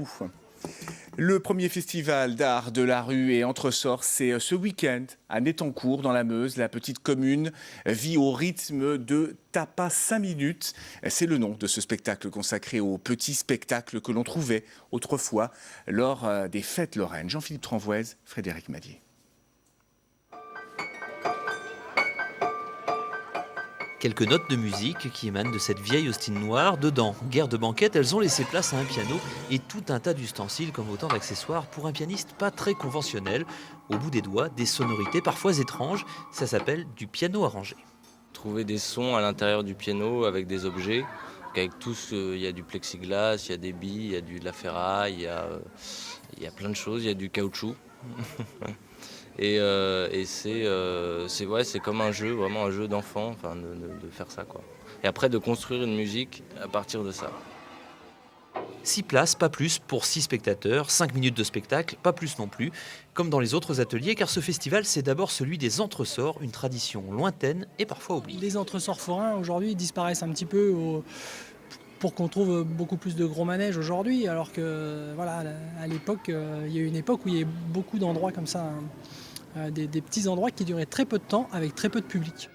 Ouf. Le premier festival d'art de la rue et Entresort, c'est ce week-end à Nétancourt, dans la Meuse. La petite commune vit au rythme de Tapas 5 minutes. C'est le nom de ce spectacle consacré aux petits spectacles que l'on trouvait autrefois lors des fêtes lorraines. Jean-Philippe Tranvoise, Frédéric Madier. Quelques notes de musique qui émanent de cette vieille Austin noire. Dedans, guerre de banquette, elles ont laissé place à un piano et tout un tas d'ustensiles comme autant d'accessoires pour un pianiste pas très conventionnel. Au bout des doigts, des sonorités parfois étranges, ça s'appelle du piano arrangé. Trouver des sons à l'intérieur du piano avec des objets. Avec tous, il y a du plexiglas, il y a des billes, il y a de la ferraille, il y a plein de choses, il y a du caoutchouc. Et c'est comme un jeu, vraiment un jeu d'enfant, enfin, de faire ça, quoi. Et après de construire une musique à partir de ça. 6 places, pas plus, pour 6 spectateurs, 5 minutes de spectacle, pas plus non plus, comme dans les autres ateliers, car ce festival, c'est d'abord celui des entresorts, une tradition lointaine et parfois oubliée. Les entresorts forains, aujourd'hui, disparaissent un petit peu pour qu'on trouve beaucoup plus de gros manèges aujourd'hui, alors que, voilà, à l'époque, il y a eu une époque où il y avait beaucoup d'endroits comme ça, hein, des petits endroits qui duraient très peu de temps, avec très peu de public.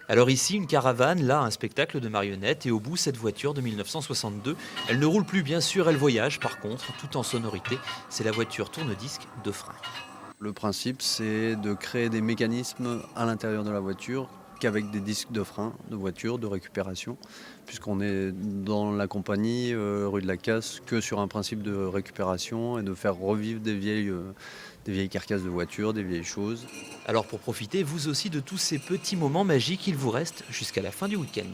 Alors ici, une caravane, là, un spectacle de marionnettes, et au bout, cette voiture de 1962. Elle ne roule plus, bien sûr, elle voyage, par contre, tout en sonorité. C'est la voiture tourne-disque de frein. Le principe, c'est de créer des mécanismes à l'intérieur de la voiture qu'avec des disques de frein de voiture, de récupération, puisqu'on est dans la compagnie rue de la Casse que sur un principe de récupération et de faire revivre des vieilles carcasses de voitures, des vieilles choses. Alors pour profiter, vous aussi, de tous ces petits moments magiques, il vous reste jusqu'à la fin du week-end.